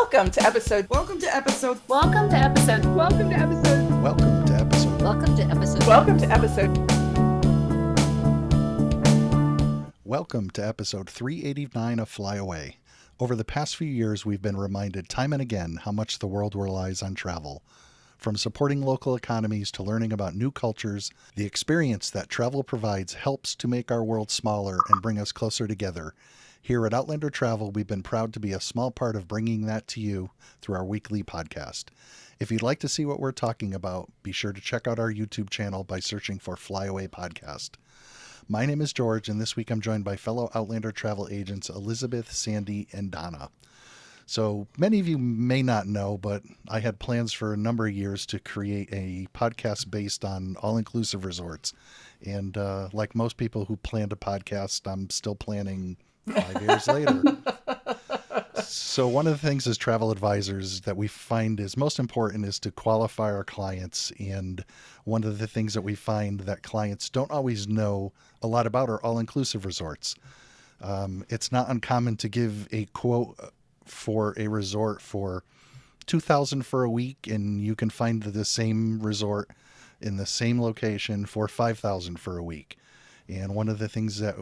Welcome to episode. Welcome to episode. Welcome to episode. Welcome to episode. Welcome to episode. Welcome to episode. Welcome to episode. Welcome to episode 389 of Fly Away. Over the past few years, we've been reminded time and again how much the world relies on travel. From supporting local economies to learning about new cultures, the experience that travel provides helps to make our world smaller and bring us closer together. Here at Outlander Travel, we've been proud to be a small part of bringing that to you through our weekly podcast. If you'd like to see what we're talking about, be sure to check out our YouTube channel by searching for Fly Away Podcast. My name is George, and this week I'm joined by fellow Outlander Travel agents Elizabeth, Sandy, and Donna. So many of you may not know, but I had plans for a number of years to create a podcast based on all-inclusive resorts. And like most people who planned a podcast, I'm still planning 5 years later. So one of the things as travel advisors that we find is most important is to qualify our clients. And one of the things that we find that clients don't always know a lot about are all-inclusive resorts. It's not uncommon to give a quote for a resort for $2,000 for a week, and you can find the same resort in the same location for $5,000 for a week. And one of the things that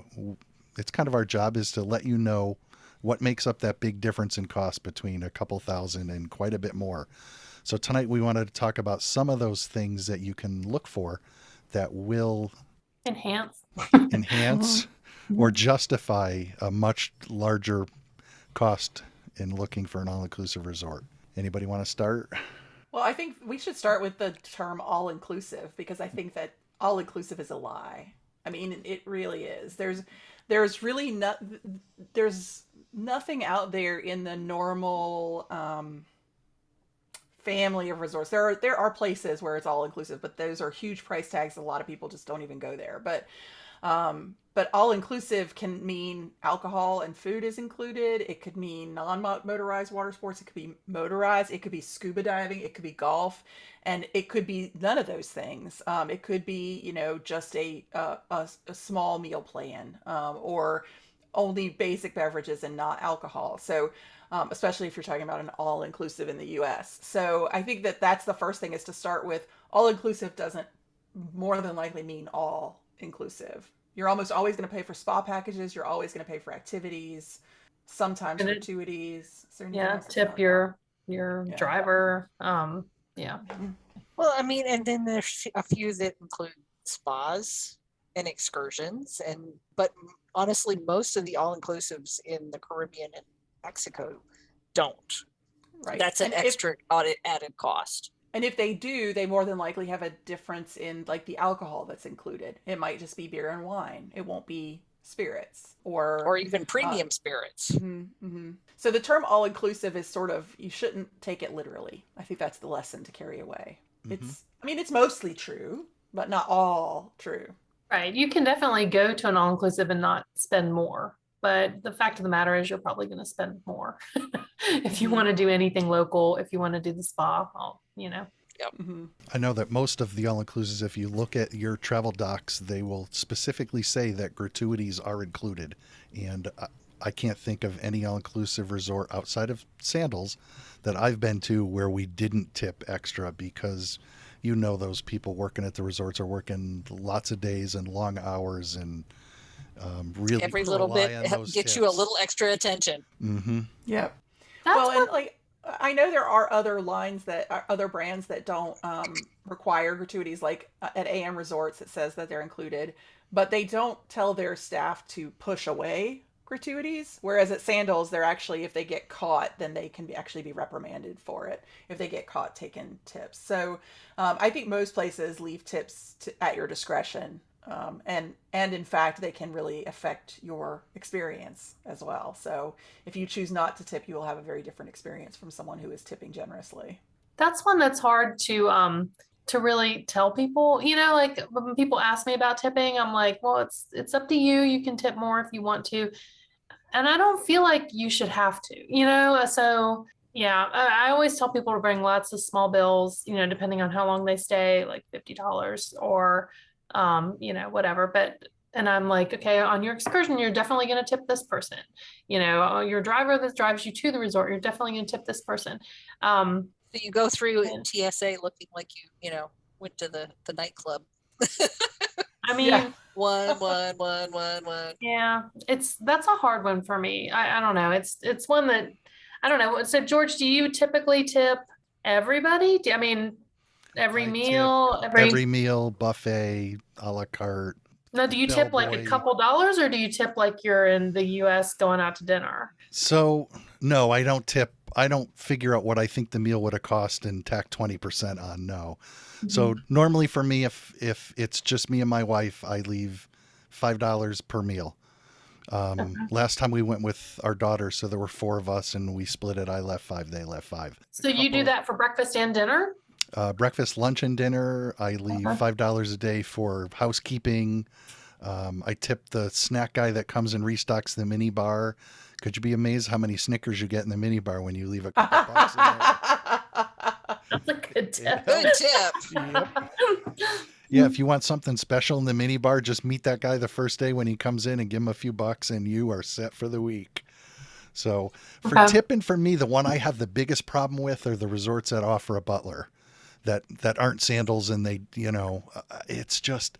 it's kind of our job is to let you know what makes up that big difference in cost between a couple thousand and quite a bit more. So tonight we wanted to talk about some of those things that you can look for that will enhance or justify a much larger cost in looking for an all-inclusive resort. Anybody want to start? Well, I think we should start with the term all-inclusive, because I think that all-inclusive is a lie. I mean, it really is. There's really there's nothing out there in the normal family of resorts. There are places where it's all-inclusive, but those are huge price tags. A lot of people just don't even go there. But all-inclusive can mean alcohol and food is included. It could mean non-motorized water sports. It could be motorized. It could be scuba diving. It could be golf. And it could be none of those things. It could be, just a small meal plan or only basic beverages and not alcohol. So especially if you're talking about an all-inclusive in the U.S. So I think that that's the first thing, is to start with all-inclusive doesn't more than likely mean all-inclusive. You're almost always going to pay for spa packages. You're always going to pay for activities, sometimes gratuities. Yeah, tip your driver. Yeah. Well, I mean, and then there's a few that include spas and excursions, but honestly, most of the all-inclusives in the Caribbean and Mexico don't. Right. That's an extra added cost. And if they do, they more than likely have a difference in like the alcohol that's included. It might just be beer and wine. It won't be spirits or even premium spirits. Mm-hmm, mm-hmm. So the term all-inclusive is sort of, you shouldn't take it literally. I think that's the lesson to carry away. Mm-hmm. It's mostly true, but not all true. Right. You can definitely go to an all-inclusive and not spend more. But the fact of the matter is you're probably going to spend more if you want to do anything local, if you want to do the spa, Yep. Mm-hmm. I know that most of the all-inclusives, if you look at your travel docs, they will specifically say that gratuities are included. And I can't think of any all-inclusive resort outside of Sandals that I've been to where we didn't tip extra, because those people working at the resorts are working lots of days and long hours, and really every little bit gets tips. You a little extra attention. Mm-hmm. Yep. And I know there are other other brands that don't require gratuities. Like at AM Resorts, it says that they're included, but they don't tell their staff to push away gratuities. Whereas at Sandals, they're actually, if they get caught, then they can actually be reprimanded for it if they get caught taking tips. So I think most places leave tips at your discretion. And in fact, they can really affect your experience as well. So if you choose not to tip, you will have a very different experience from someone who is tipping generously. That's one that's hard to really tell people. Like when people ask me about tipping, I'm like, well, it's up to you. You can tip more if you want to. And I don't feel like you should have to, So yeah, I always tell people to bring lots of small bills, depending on how long they stay, like $50 or whatever. But and I'm like, okay, on your excursion, you're definitely going to tip this person. You know, your driver that drives you to the resort, you're definitely going to tip this person. So you go through And- TSA looking like went to the nightclub. I Yeah. mean, One. yeah, that's a hard one for me. I don't know. It's one that I don't know. So George, do you typically tip everybody? I mean, every I meal, tip every meal, buffet, a la carte. No, do you tip like a bellboy. couple dollars, or do you tip like you're in the US going out to dinner? So no, I don't tip. I don't figure out what I think the meal would have cost and tack 20% on. No. So normally for me, if it's just me and my wife, I leave $5 per meal. Last time we went with our daughter, so there were 4 of us, and we split it. I left 5, they left 5. So you do that for breakfast and dinner? Breakfast, lunch, and dinner. I leave Okay. $5 a day for housekeeping. I tip the snack guy that comes and restocks the mini bar. Could you be amazed how many Snickers you get in the mini bar when you leave a couple bucks in there? That's a good tip. Good tip. Yep. Yeah, if you want something special in the mini bar, just meet that guy the first day when he comes in and give him a few bucks, and you are set for the week. So for Okay. tipping, for me, the one I have the biggest problem with are the resorts that offer a butler that aren't sandals, and they, it's just,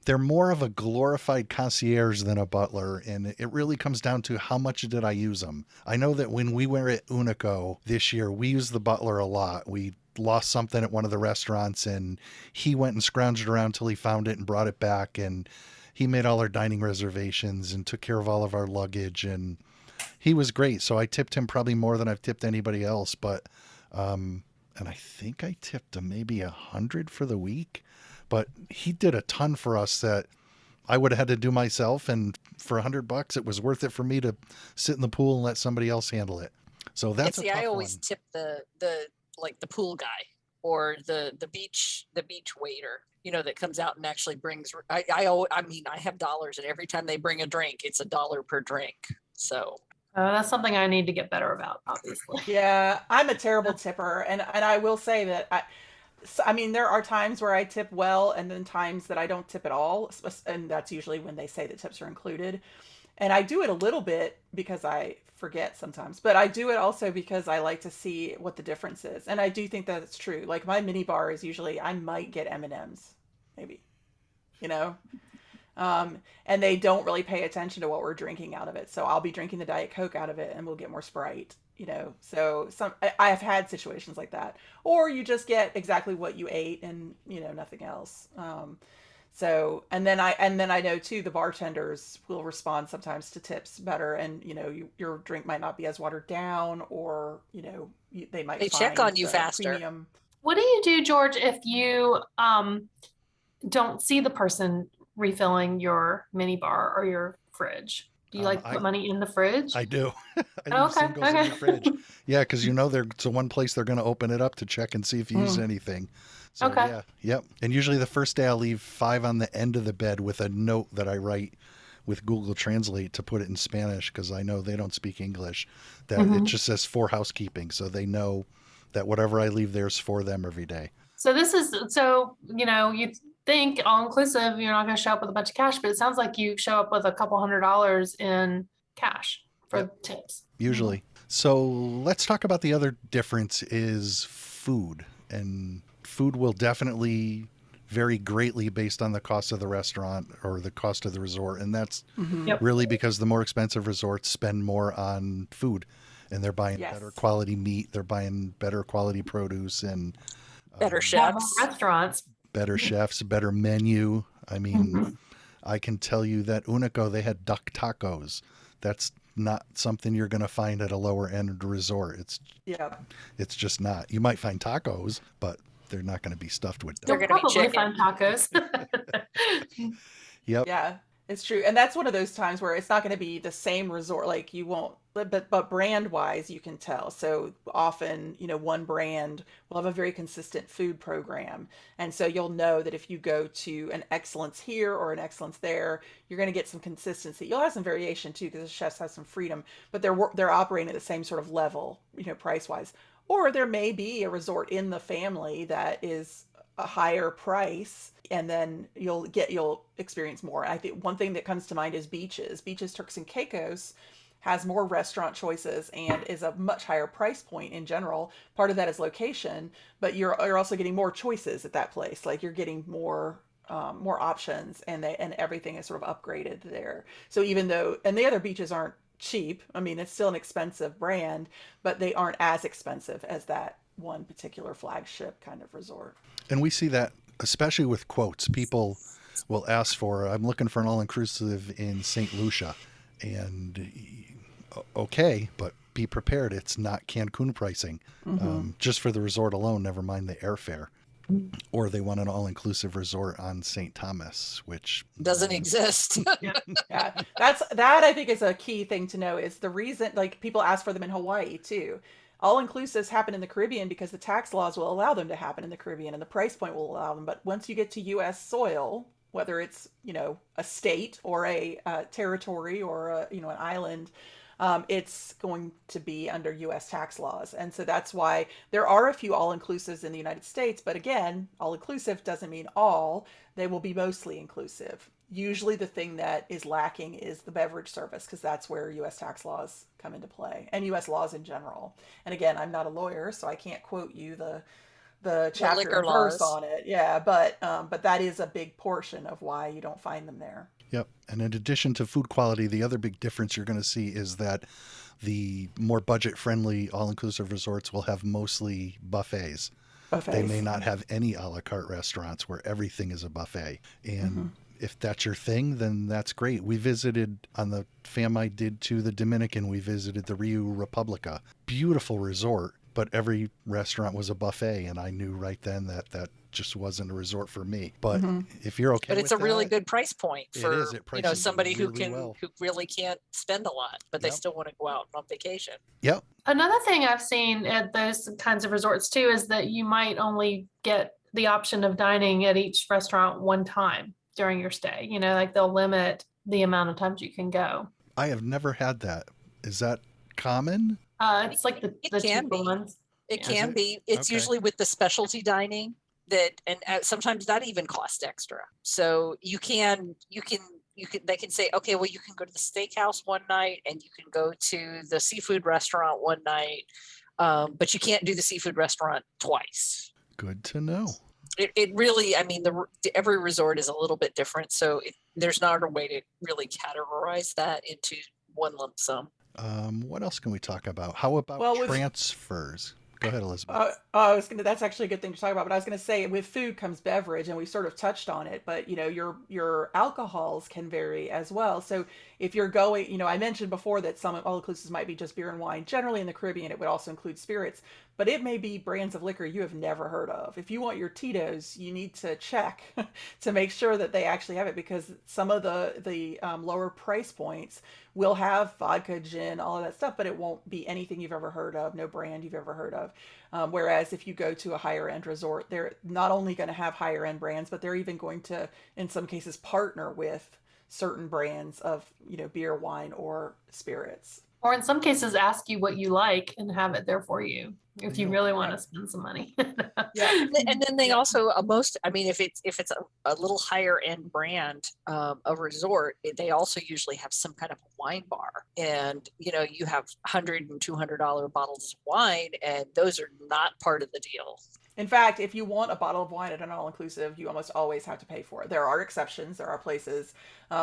they're more of a glorified concierge than a butler, and it really comes down to how much did I use them. I know that when we were at Unico this year, we used the butler a lot. We lost something at one of the restaurants, and he went and scrounged around till he found it and brought it back, and he made all our dining reservations and took care of all of our luggage, and he was great. So I tipped him probably more than I've tipped anybody else, but and I think I tipped him maybe 100 for the week, but he did a ton for us that I would have had to do myself, and for $100 it was worth it for me to sit in the pool and let somebody else handle it. So that's See, a tough I always one. tip the pool guy or the beach waiter, that comes out and actually brings. I mean, I have dollars, and every time they bring a drink, it's $1 per drink. So That's something I need to get better about, obviously. Yeah, I'm a terrible tipper, and I will say that I mean, there are times where I tip well, and then times that I don't tip at all, and that's usually when they say the tips are included. And I do it a little bit because I forget sometimes, but I do it also because I like to see what the difference is, and I do think that it's true. Like my mini bar is usually I might get M&Ms, maybe, you know. And they don't really pay attention to what we're drinking out of it. So I'll be drinking the Diet Coke out of it, and we'll get more Sprite, you know. So I have had situations like that, or you just get exactly what you ate and nothing else. So and then I know too the bartenders will respond sometimes to tips better, and your drink might not be as watered down, or they might check find on you the faster. premium. What do you do, George, if you don't see the person refilling your mini bar or your fridge? Do you put money in the fridge? I do. I leave Okay, singles in the fridge. Yeah, because it's the one place they're going to open it up to check and see if you use anything. So, Okay. yeah, yep. And usually the first day I'll leave 5 on the end of the bed with a note that I write with Google Translate to put it in Spanish, because I know they don't speak English. That it just says for housekeeping, so they know that whatever I leave there is for them every day. So you think all inclusive, you're not going to show up with a bunch of cash, but it sounds like you show up with a couple $100 in cash for tips. Usually. So let's talk about the other difference is food. And food will definitely vary greatly based on the cost of the restaurant or the cost of the resort. And that's really because the more expensive resorts spend more on food, and they're buying better quality meat. They're buying better quality produce and better chefs, restaurants, better chefs, better menu. I mean, I can tell you that Unico, they had duck tacos. That's not something you're going to find at a lower end resort. It's just not. You might find tacos, but they're not going to be stuffed with duck. You'll probably find tacos. Yep. Yeah, it's true. And that's one of those times where it's not going to be the same resort. Like you won't, but brand wise, you can tell. So often, one brand will have a very consistent food program. And so you'll know that if you go to an excellence here or an excellence there, you're going to get some consistency. You'll have some variation too, because the chefs have some freedom, but they're operating at the same sort of level, price wise. Or there may be a resort in the family that is a higher price, and then you'll experience more. I think one thing that comes to mind is Beaches. Beaches Turks and Caicos has more restaurant choices and is a much higher price point in general. Part of that is location, but you're also getting more choices at that place. Like you're getting more options, and everything is sort of upgraded there. So even though, and the other beaches aren't cheap, I mean, it's still an expensive brand, but they aren't as expensive as that one particular flagship kind of resort. And we see that especially with quotes. People will ask for, I'm looking for an all-inclusive in St. Lucia. And okay, but be prepared. It's not Cancun pricing. Just for the resort alone, never mind the airfare. Or they want an all-inclusive resort on St. Thomas, which doesn't exist. Yeah, that I think is a key thing to know, is the reason, like, people ask for them in Hawaii too. All inclusives happen in the Caribbean because the tax laws will allow them to happen in the Caribbean and the price point will allow them. But once you get to U.S. soil, whether it's, a state or a territory or an island, it's going to be under U.S. tax laws. And so that's why there are a few all-inclusives in the United States. But again, all-inclusive doesn't mean all. They will be mostly inclusive. Usually the thing that is lacking is the beverage service, because that's where U.S. tax laws come into play, and U.S. laws in general. And again, I'm not a lawyer, so I can't quote you the chapter liquor and verse laws. on it. Yeah, but that is a big portion of why you don't find them there. Yep. And in addition to food quality, the other big difference you're going to see is that the more budget-friendly all-inclusive resorts will have mostly buffets. They may not have any a la carte restaurants where everything is a buffet. And if that's your thing, then that's great. We visited, on the fam I did to the Dominican, we visited the Rio Republica. Beautiful resort, but every restaurant was a buffet. And I knew right then that just wasn't a resort for me. But if you're okay But it's with a really that, good price point for It prices somebody who really well. who really can't spend a lot, but they Yep. still want to go out on vacation. Yep. Another thing I've seen at those kinds of resorts too is that you might only get the option of dining at each restaurant one time during your stay. Like they'll limit the amount of times you can go. I have never had that. Is that common? It's like the It can cheaper be. ones. It Yeah. can be. It's Okay. usually with the specialty dining and sometimes that even costs extra. So they can say, okay, well, you can go to the steakhouse one night and you can go to the seafood restaurant one night, but you can't do the seafood restaurant twice. Good to know. It really, I mean, every resort is a little bit different. So there's not a way to really categorize that into one lump sum. What else can we talk about? How about transfers? Go ahead, Elizabeth. That's actually a good thing to talk about, but I was going to say, with food comes beverage, and we sort of touched on it, but your alcohols can vary as well. So if you're going, I mentioned before that some all-inclusives might be just beer and wine. Generally in the Caribbean, it would also include spirits, but it may be brands of liquor you have never heard of. If you want your Tito's, you need to check to make sure that they actually have it, because some of the lower price points will have vodka, gin, all of that stuff, but it won't be anything you've ever heard of, no brand you've ever heard of. Whereas if you go to a higher end resort, they're not only going to have higher end brands, but they're even going to, in some cases, partner with certain brands of, beer, wine, or spirits. Or in some cases, ask you what you like and have it there for you if you really want to spend some money. Yeah. And then they also if it's a little higher end brand, a resort, they also usually have some kind of a wine bar, and you have $100 and $200 bottles of wine, and those are not part of the deal. In fact, if you want a bottle of wine at an all-inclusive, you almost always have to pay for it. There are exceptions. There are places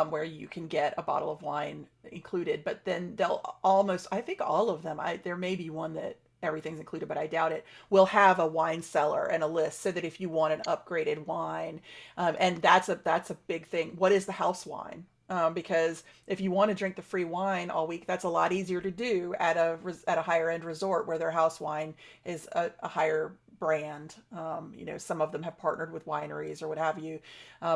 where you can get a bottle of wine included, but then I think all of them, there may be one that everything's included, but I doubt it, will have a wine cellar and a list, so that if you want an upgraded wine, and that's a big thing. What is the house wine? Because if you want to drink the free wine all week, that's a lot easier to do at a higher end resort where their house wine is a higher brand. Some of them have partnered with wineries or what have you,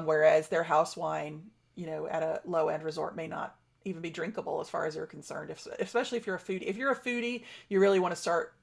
whereas their house wine, at a low end resort may not even be drinkable as far as you're concerned. Especially if you're a foodie. If you're a foodie, you really want to start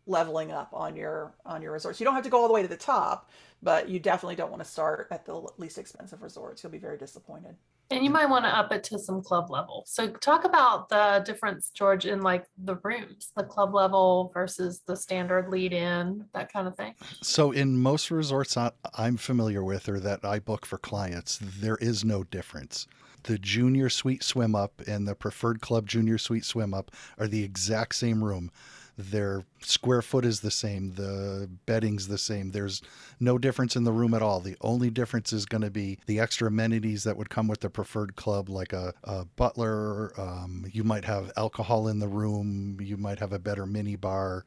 leveling up on your resorts. You don't have to go all the way to the top, but you definitely don't want to start at the least expensive resorts. You'll be very disappointed. And you might want to up it to some club level. So talk about the difference, George, in like the rooms, the club level versus the standard lead in, that kind of thing. So in most resorts I'm familiar with or that I book for clients, there is no difference. The junior suite swim up and the preferred club junior suite swim up are the exact same room. Their square foot is the same. The bedding's the same. There's no difference in the room at all. The only difference is going to be the extra amenities that would come with the preferred club, like a butler. You might have alcohol in the room. You might have a better mini bar.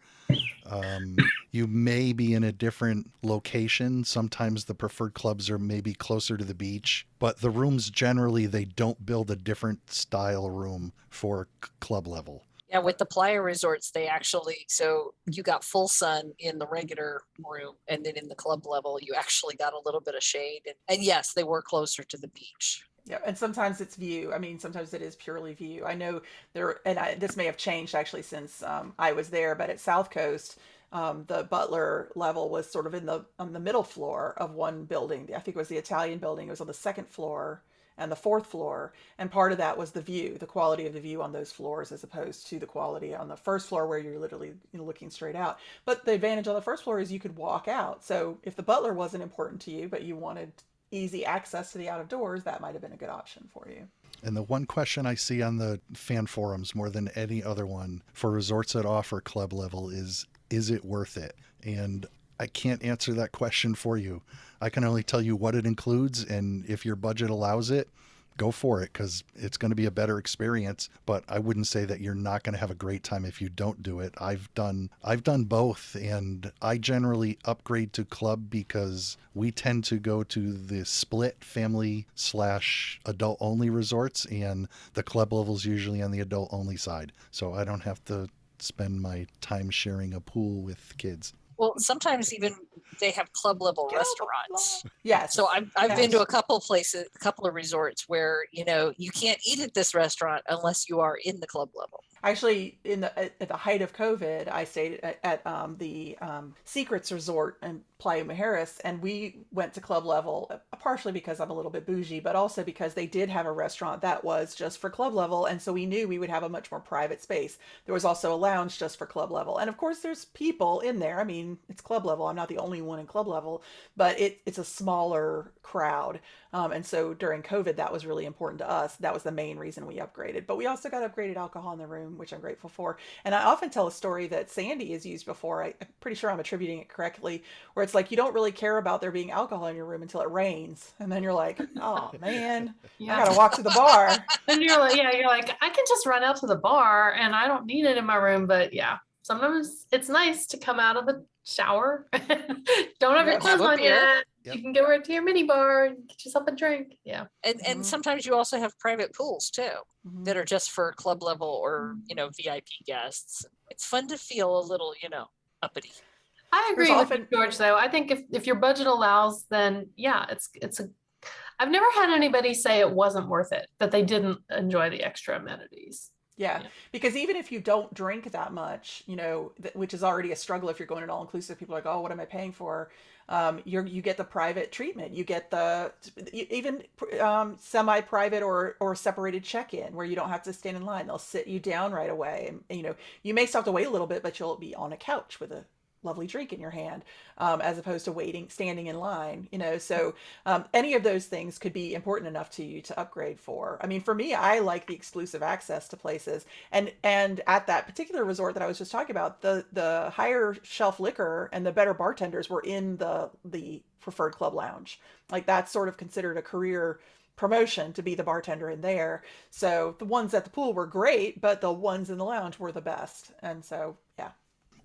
You may be in a different location. Sometimes the preferred clubs are maybe closer to the beach, but the rooms generally, they don't build a different style room for club level. Yeah, with the Playa resorts, they actually, so you got full sun in the regular room, and then in the club level, you actually got a little bit of shade. And yes, they were closer to the beach. Yeah, and sometimes it's view. I mean, sometimes it is purely view. I know there, this may have changed actually since I was there, but at South Coast, the Butler level was sort of on the middle floor of one building. I think it was the Italian building. It was on the second floor and the fourth floor, and part of that was the view, the quality of the view on those floors, as opposed to the quality on the first floor where you're literally looking straight out. But the advantage on the first floor is you could walk out. So if the Butler wasn't important to you, but you wanted easy access to the out of doors, that might have been a good option for you. And the one question I see on the fan forums more than any other one for resorts that offer club level is it worth it? And I can't answer that question for you. I can only tell you what it includes, and if your budget allows it, go for it, because it's going to be a better experience. But I wouldn't say that you're not going to have a great time if you don't do it. I've done both, and I generally upgrade to club because we tend to go to the split family / adult only resorts, and the club level's usually on the adult only side. So I don't have to spend my time sharing a pool with kids. Well, sometimes even they have club level restaurants. Yes. So I've been to a couple of places, a couple of resorts where, you can't eat at this restaurant unless you are in the club level. Actually, at the height of COVID, I stayed at the Secrets Resort in Playa Mujeres, and we went to club level, partially because I'm a little bit bougie, but also because they did have a restaurant that was just for club level, and so we knew we would have a much more private space. There was also a lounge just for club level, and of course, there's people in there. I mean, it's club level. I'm not the only one in club level, but it's a smaller crowd. And so during COVID, that was really important to us. That was the main reason we upgraded. But we also got upgraded alcohol in the room, which I'm grateful for. And I often tell a story that Sandy has used before. I'm pretty sure I'm attributing it correctly, where it's like you don't really care about there being alcohol in your room until it rains. And then you're like, oh, man, I got to walk to the bar. And you're like, I can just run out to the bar and I don't need it in my room. But yeah, sometimes it's nice to come out of the shower. Don't have your clothes on yet. Yep. You can go right to your mini bar and get yourself a drink. Yeah. And sometimes you also have private pools too, that are just for club level or, VIP guests. It's fun to feel a little, uppity. I agree with you, George, though. I think if your budget allows, then yeah, I've never had anybody say it wasn't worth it, that they didn't enjoy the extra amenities. Yeah, because even if you don't drink that much, which is already a struggle if you're going to an all-inclusive, people are like, oh, what am I paying for? You get the private treatment. You get even semi-private or separated check-in where you don't have to stand in line. They'll sit you down right away. And, you may still have to wait a little bit, but you'll be on a couch with a lovely drink in your hand, as opposed to standing in line, so any of those things could be important enough to you to upgrade for. I mean, for me, I like the exclusive access to places, and at that particular resort that I was just talking about, the higher shelf liquor and the better bartenders were in the preferred club lounge. Like, that's sort of considered a career promotion to be the bartender in there. So the ones at the pool were great, but the ones in the lounge were the best. And so, yeah.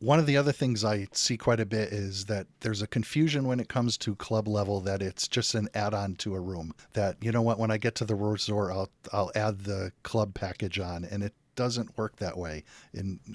One of the other things I see quite a bit is that there's a confusion when it comes to club level, that it's just an add-on to a room. That, when I get to the resort, I'll add the club package on, and it doesn't work that way.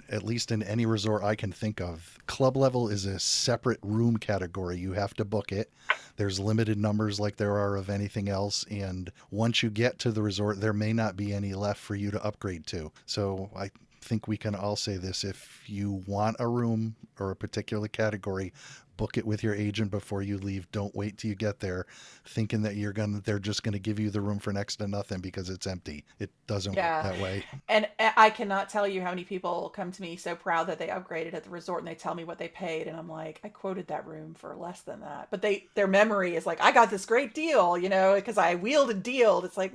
At least in any resort I can think of, club level is a separate room category. You have to book it. There's limited numbers like there are of anything else, and once you get to the resort, there may not be any left for you to upgrade to. So I think we can all say this: if you want a room or a particular category, book it with your agent before you leave. Don't wait till you get there thinking that they're just gonna give you the room for next to nothing because it's empty. It doesn't work Yeah. that way. And I cannot tell you how many people come to me so proud that they upgraded at the resort and they tell me what they paid. And I'm like, I quoted that room for less than that. But their memory is like, I got this great deal, because I wheeled and dealed. It's like,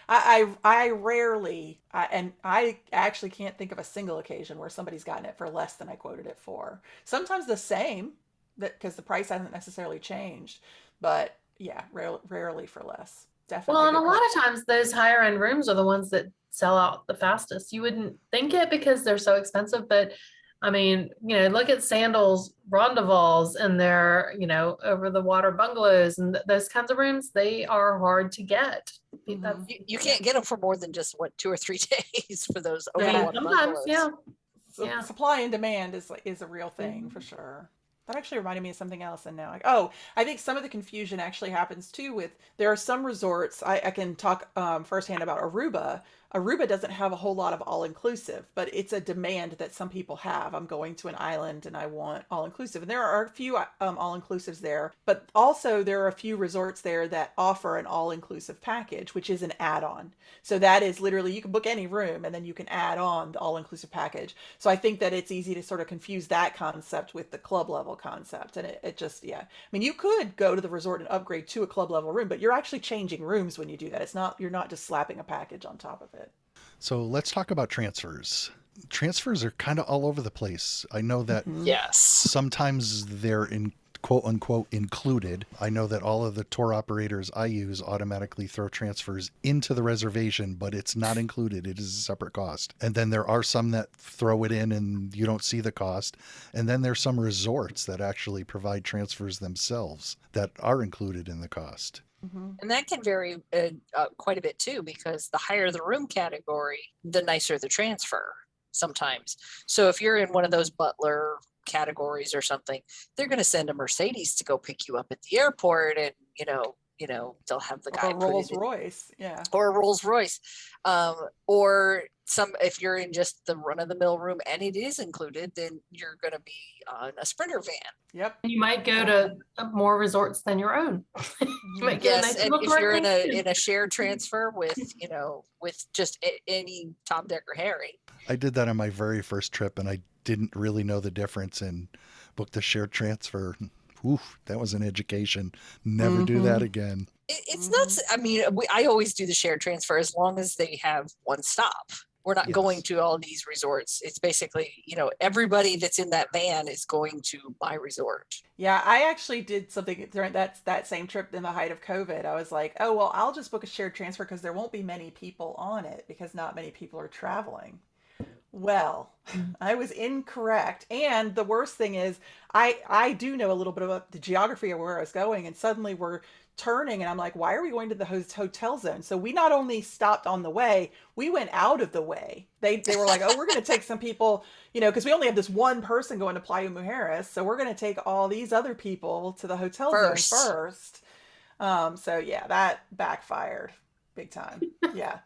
I rarely, and I actually can't think of a single occasion where somebody's gotten it for less than I quoted it for. Sometimes the same, because the price hasn't necessarily changed. But yeah, rarely for less. Definitely. Well, and a good lot price. of times those higher end rooms are the ones that sell out the fastest. You wouldn't think it because they're so expensive, but I mean, look at Sandals, Rondevals, and their, over the water bungalows and those kinds of rooms. They are hard to get. Mhm. You can't get them for more than just 2 or 3 days for those I mean, overwater sometimes, bungalows. yeah. Supply and demand is a real thing for sure. That actually reminded me of something else. And now, I think some of the confusion actually happens too with there are some resorts. I can talk firsthand about Aruba. Aruba doesn't have a whole lot of all inclusive, but it's a demand that some people have. I'm going to an island and I want all inclusive. And there are a few all inclusives there, but also there are a few resorts there that offer an all inclusive package, which is an add on. So that is literally, you can book any room and then you can add on the all inclusive package. So I think that it's easy to sort of confuse that concept with the club level concept. And it just, yeah. I mean, you could go to the resort and upgrade to a club level room, but you're actually changing rooms when you do that. You're not just slapping a package on top of it. So let's talk about transfers. Transfers are kind of all over the place. I know that Yes. sometimes they're in quote unquote included. I know that all of the tour operators I use automatically throw transfers into the reservation, but it's not included. It is a separate cost. And then there are some that throw it in and you don't see the cost. And then there's some resorts that actually provide transfers themselves that are included in the cost. And that can vary quite a bit too, because the higher the room category, the nicer the transfer sometimes. So if you're in one of those butler categories or something, they're going to send a Mercedes to go pick you up at the airport, and they'll have the guy Or a Rolls Royce, yeah. or a Rolls Royce, or if you're in just the run of the mill room and it is included, then you're going to be on a Sprinter van. Yep. You might go to more resorts than your own. You might get a Yes, nice and little if you're in resort. a shared transfer with with just any Tom, Dick, or Harry. I did that on my very first trip and I didn't really know the difference and booked a shared transfer. Oof, that was an education. Never do that again. It's not. I mean, I always do the shared transfer as long as they have one stop. We're not going to all these resorts. It's basically, everybody that's in that van is going to my resort. Yeah, I actually did something during that same trip in the height of COVID. I was like, oh, well, I'll just book a shared transfer because there won't be many people on it because not many people are traveling. Well, I was incorrect. And the worst thing is I do know a little bit about the geography of where I was going, and suddenly we're turning and I'm like, why are we going to the hotel zone? So we not only stopped on the way, we went out of the way. They were like, oh, we're going to take some people, because we only have this one person going to Playa Mujeres, so we're going to take all these other people to the hotel zone first. So yeah, that backfired big time. Yeah.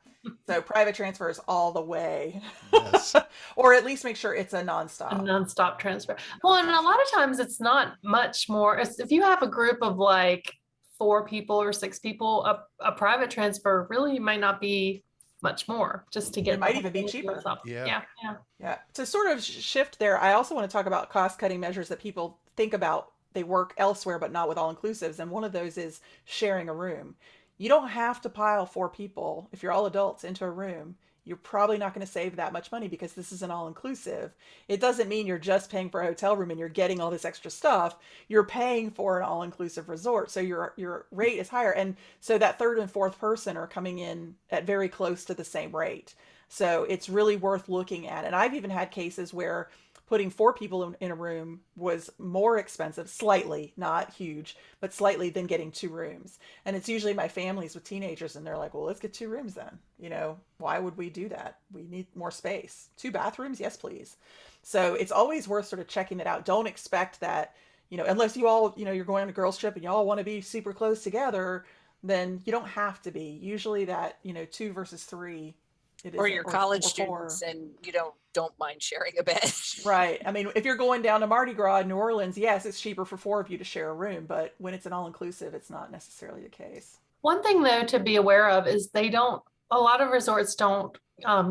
So private transfers all the way. Yes. Or at least make sure it's a nonstop. A nonstop transfer. Well, and a lot of times it's not much more. If you have a group of like 4 people or 6 people, a private transfer really might not be much more just to get. It might even be cheaper. Yeah. To sort of shift there, I also want to talk about cost cutting measures that people think about. They work elsewhere, but not with all inclusives. And one of those is sharing a room. You don't have to pile 4 people, if you're all adults, into a room. You're probably not going to save that much money because this is an all-inclusive. It doesn't mean you're just paying for a hotel room and you're getting all this extra stuff. You're paying for an all-inclusive resort, so your rate is higher. And so that third and fourth person are coming in at very close to the same rate. So it's really worth looking at. And I've even had cases where putting 4 people in a room was more expensive, slightly, not huge, but slightly, than getting 2 rooms. And it's usually my families with teenagers, and they're like, well, let's get 2 rooms then. Why would we do that? We need more space. 2 bathrooms? Yes, please. So it's always worth sort of checking that out. Don't expect that, unless you all, you're going on a girls trip and you all want to be super close together, then you don't have to be. Usually that, 2 versus 3 it or isn't, your or college four. students and you don't mind sharing a bed. Right. I mean, if you're going down to Mardi Gras in New Orleans, yes, it's cheaper for four of you to share a room, but when it's an all-inclusive, it's not necessarily the case. One thing though to be aware of is a lot of resorts don't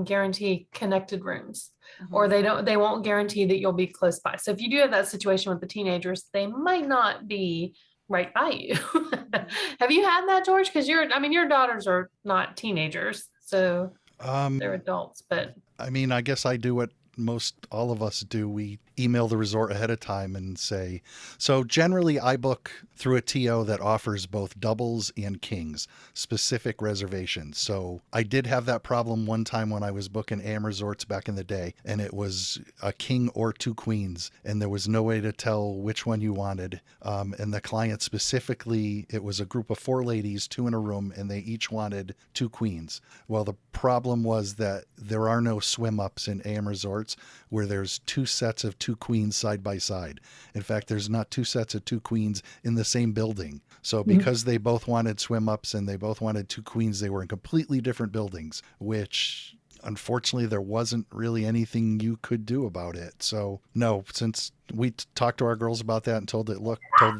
guarantee connected rooms, or Mhm. they won't guarantee that you'll be close by. So if you do have that situation with the teenagers, they might not be right by you. Mhm. Have you had that, George? Because your daughters are not teenagers, so they're Um, adults, but I mean, I guess I do what most all of us do. We email the resort ahead of time and say, so generally I book through a TO that offers both doubles and kings, specific reservations. So I did have that problem one time when I was booking AM resorts back in the day, and it was a king or two queens, and there was no way to tell which one you wanted. And the client specifically, it was a group of four ladies, two in a room, and they each wanted two queens. Well, the problem was that there are no swim ups in AM resorts where there's two sets of two queens side by side. In fact, there's not two sets of two queens in the same building. So because they both wanted swim ups and they both wanted two queens, they were in completely different buildings, which unfortunately there wasn't really anything you could do about it. So no, since we talked to our girls about that and told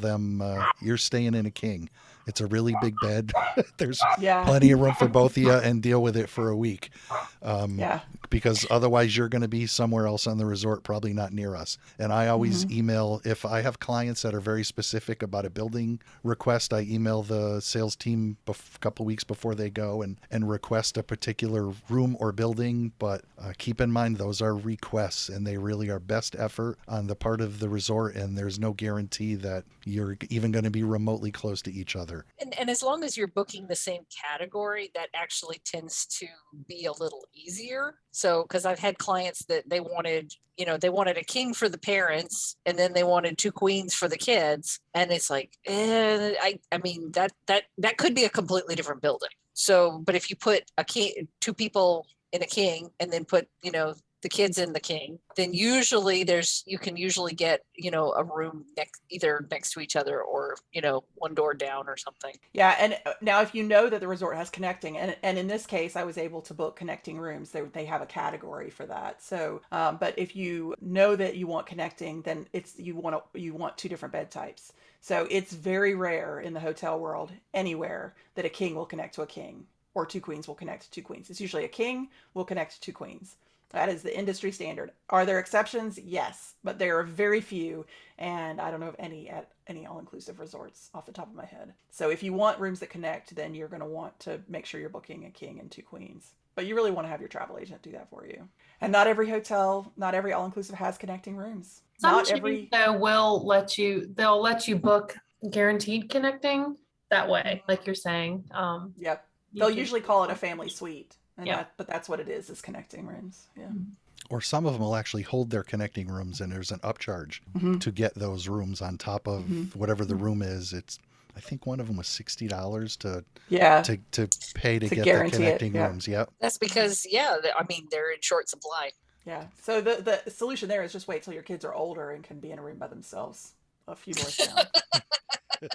them you're staying in a king. It's a really big bed. There's Yeah. plenty of room for both of you, and deal with it for a week. Um, Yeah. because otherwise you're going to be somewhere else on the resort, probably not near us. And I always Mhm. email, if I have clients that are very specific about a building request, I email the sales team a couple weeks before they go and request a particular room or building. But keep in mind, those are requests, and they really are best effort on the part of the resort. And there's no guarantee that you're even going to be remotely close to each other. And as long as you're booking the same category, that actually tends to be a little easier. So, because I've had clients that they wanted a king for the parents, and then they wanted two queens for the kids, and it's like, I mean that could be a completely different building. So, but if you put a king, two people in a king, and then put the kids in the king, then usually you can usually get a room either next to each other, or one door down or something. Yeah, and now if you know that the resort has connecting, and in this case, I was able to book connecting rooms. They have a category for that. So, but if you know that you want connecting, then you want two different bed types. So it's very rare in the hotel world anywhere that a king will connect to a king or two queens will connect to two queens. It's usually a king will connect to two queens. That is the industry standard. Are there exceptions? Yes, but there are very few, and I don't know of any at any all-inclusive resorts off the top of my head. So if you want rooms that connect, then you're going to want to make sure you're booking a king and two queens. But you really want to have your travel agent do that for you. And not every hotel, not every all-inclusive has connecting rooms. some Not chains every. though they'll let you book guaranteed connecting that way, like you're saying. Yep. You They'll can usually call it a family suite, and yeah. but that's what it is connecting rooms. Yeah. Or some of them will actually hold their connecting rooms, and there's an upcharge to get those rooms on top of whatever the room is. I think one of them was $60 Yeah. to pay to To get the guarantee it. connecting Yeah. rooms. Yep. That's because, I mean, they're in short supply. Yeah. So the solution there is just wait till your kids are older and can be in a room by themselves, a few doors down.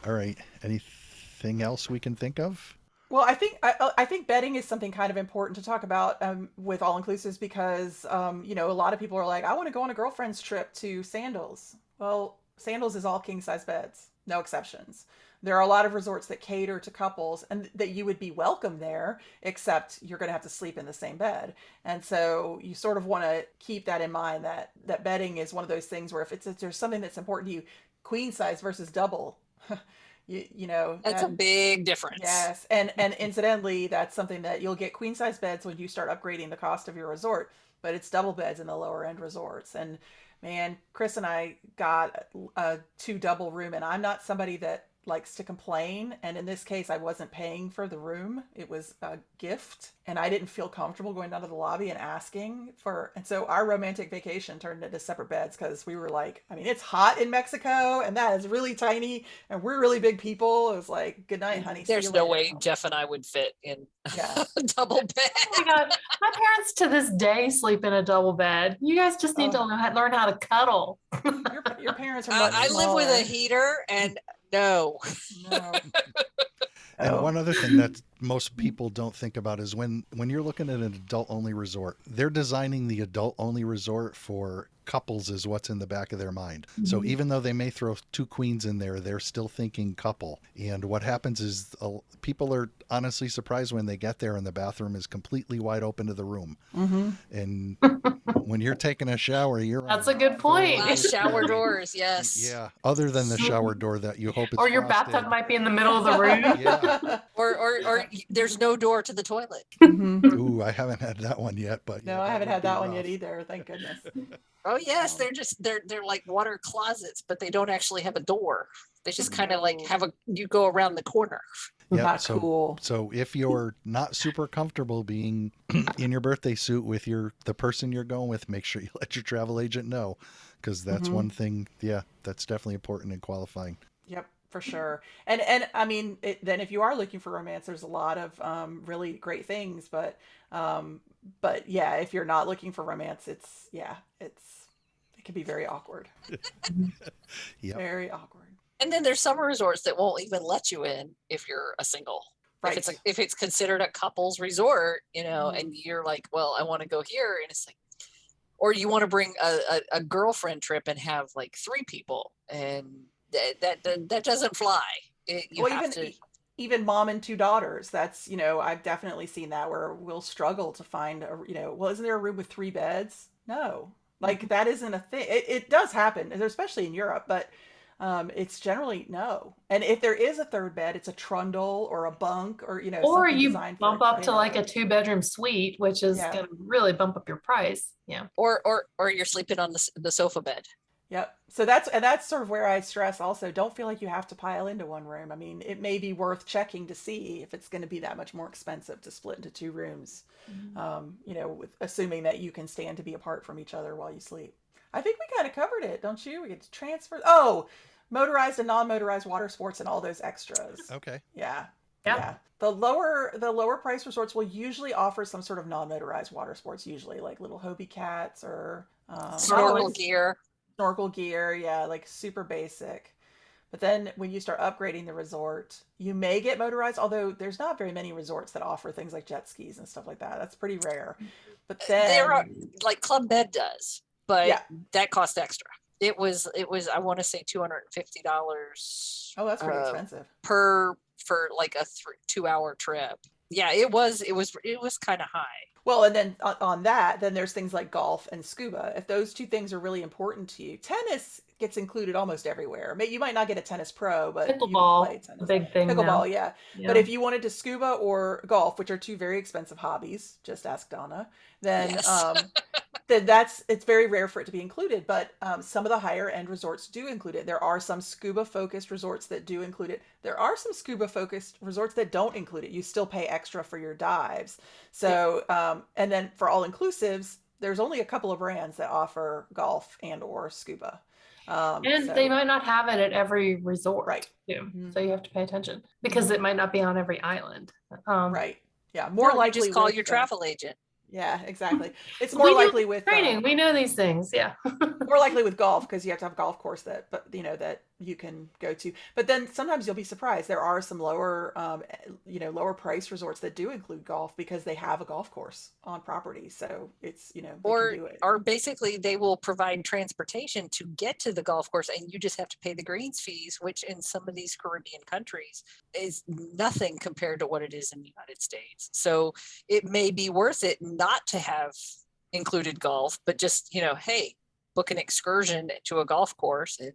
All right. Anything else we can think of? Well, I think bedding is something kind of important to talk about with all inclusives because a lot of people are like, I want to go on a girlfriend's trip to Sandals. Well, Sandals is all king size beds, no exceptions. There are a lot of resorts that cater to couples and that you would be welcome there, except you're going to have to sleep in the same bed. And so you sort of want to keep that in mind that bedding is one of those things where if there's something that's important to you, queen size versus double, That's a big difference. yes, and incidentally, that's something that you'll get queen size beds when you start upgrading the cost of your resort, but it's double beds in the lower end resorts. And man, Chris and I got a two double room, and I'm not somebody that likes to complain. And in this case, I wasn't paying for the room; it was a gift, and I didn't feel comfortable going down to the lobby and asking for. And so our romantic vacation turned into separate beds because we were like, I mean, it's hot in Mexico, and that is really tiny, and we're really big people. It was like, good night, honey. See There's you no later. way Jeff and I would fit in Yeah. a double bed. Oh my God. My parents to this day sleep in a double bed. You guys just need to learn how to cuddle. Your parents are much I live with smaller. a heater, and no. No. And one other thing that most people don't think about is when you're looking at an adult only resort, they're designing the adult only resort for couples is what's in the back of their mind. So even though they may throw two queens in there, they're still thinking couple. And what happens is people are honestly surprised when they get there and the bathroom is completely wide open to the room. And when you're taking a shower, That's a good point. Shower doors, yes. Yeah, other than the shower door that you hope it's or your frosted. bathtub might be in the middle of the room. Yeah. Or there's no door to the toilet. Ooh, I haven't had that one yet, but No, yeah, I haven't would had be that one rough. yet either. Thank goodness. Oh yes, they're like water closets, but they don't actually have a door. They just kind of like you go around the corner. Yep, Not cool. So if you're not super comfortable being in your birthday suit with the person you're going with, make sure you let your travel agent know, because that's one thing. Yeah, that's definitely important in qualifying. Yep, for sure. And I mean, then if you are looking for romance, there's a lot of really great things. But yeah, if you're not looking for romance, it can be very awkward. Yep. Very awkward. And then there's some resorts that won't even let you in if you're a single. Right. If it's considered a couples resort, and you're like, well, I want to go here, and it's like, or you want to bring a girlfriend trip and have like 3 people, and that doesn't fly. Even mom and 2 daughters. That's I've definitely seen that where we'll struggle to find well, isn't there a room with 3 beds? No, like that isn't a thing. It does happen, especially in Europe, but it's generally no. And if there is a 3rd bed, it's a trundle or a bunk or or something you designed bump for up to like a 2-bedroom suite, which is going to really bump up your price. Yeah. Or you're sleeping on the sofa bed. Yep. So that's sort of where I stress also, don't feel like you have to pile into one room. I mean, it may be worth checking to see if it's going to be that much more expensive to split into 2 rooms, with assuming that you can stand to be apart from each other while you sleep. I think we kind of covered it, don't you? We get to transfer. Oh, motorized and non-motorized water sports and all those extras. Okay. Yeah. The lower price resorts will usually offer some sort of non-motorized water sports, usually like little Hobie cats or snorkel gear. Yeah, like super basic. But then when you start upgrading the resort, you may get motorized, although there's not very many resorts that offer things like jet skis and stuff like that. That's pretty rare. But then there are, like Club Med does, but that costs extra. It was I want to say $250. Oh, that's pretty expensive. For like a 2-hour trip. Yeah, it was kind of high. Well, and then on that, then there's things like golf and scuba. If those 2 things are really important to you, tennis gets included almost everywhere. You might not get a tennis pro, but pickleball, you can play tennis. Big thing. Pickleball, yeah. But if you wanted to scuba or golf, which are 2 very expensive hobbies, just ask Donna, then Yes. then it's very rare for it to be included. But some of the higher end resorts do include it. There are some scuba focused resorts that do include it. There are some scuba focused resorts that don't include it. You still pay extra for your dives. So and then for all inclusives, there's only a couple of brands that offer golf and or scuba. And they might not have it at every resort, right? Too. Mm-hmm. So you have to pay attention because it might not be on every island. Right. Yeah. More likely just call your travel agent. Yeah, exactly. It's more likely with training. We know these things. Yeah. More likely with golf because you have to have a golf course that you can go to. But then sometimes you'll be surprised. There are some lower price resorts that do include golf because they have a golf course on property. So it's they can do it. Or basically they will provide transportation to get to the golf course, and you just have to pay the greens fees, which in some of these Caribbean countries is nothing compared to what it is in the United States. So it may be worth it not to have included golf, but just hey, book an excursion to a golf course and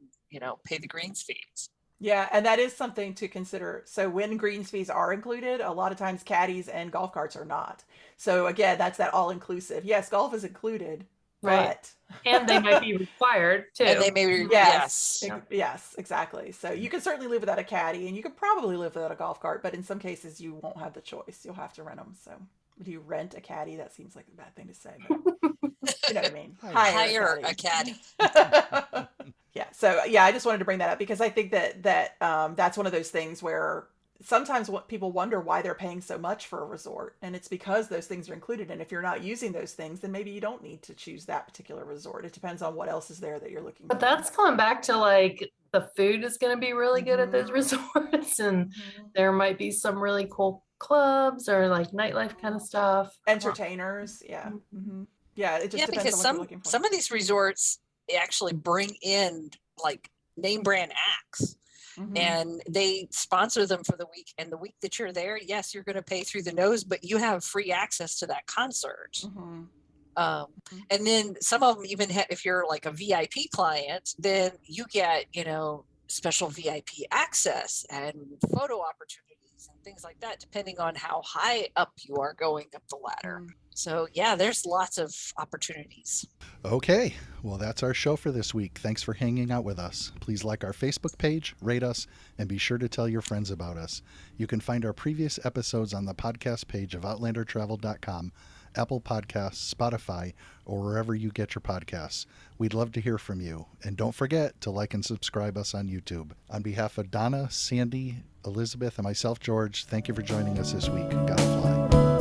pay the greens fees. Yeah, and that is something to consider. So when greens fees are included, a lot of times caddies and golf carts are not. So again, that's that all inclusive. Yes, golf is included, right? And they might be required too. And they may be yes, exactly. So you can certainly live without a caddy, and you could probably live without a golf cart, but in some cases you won't have the choice. You'll have to rent them. So do you rent a caddy? That seems like a bad thing to say, but you know what I mean. Hire a caddy. Yeah. So yeah, I just wanted to bring that up because I think that that's one of those things where sometimes what people wonder why they're paying so much for a resort, and it's because those things are included. And if you're not using those things, then maybe you don't need to choose that particular resort. It depends on what else is there that you're looking But for. that's coming back to like the food is going to be really good at those resorts, and there might be some really cool clubs or like nightlife kind of stuff. Entertainers, yeah. Yeah, it just Yeah, depends because on what you're looking for. some of these resorts, they actually bring in like name brand acts. And they sponsor them for the week. And the week that you're there, yes, you're going to pay through the nose, but you have free access to that concert. And then some of them even have, if you're like a VIP client, then you get, special VIP access and photo opportunities and things like that, depending on how high up you are going up the ladder. So yeah, there's lots of opportunities. Okay, well, that's our show for this week. Thanks for hanging out with us. Please like our Facebook page, rate us, and be sure to tell your friends about us. You can find our previous episodes on the podcast page of outlandertravel.com, Apple Podcasts, Spotify, or wherever you get your podcasts. We'd love to hear from you. And don't forget to like and subscribe us on YouTube. On behalf of Donna, Sandy, Elizabeth, and myself, George, thank you for joining us this week. Gotta fly.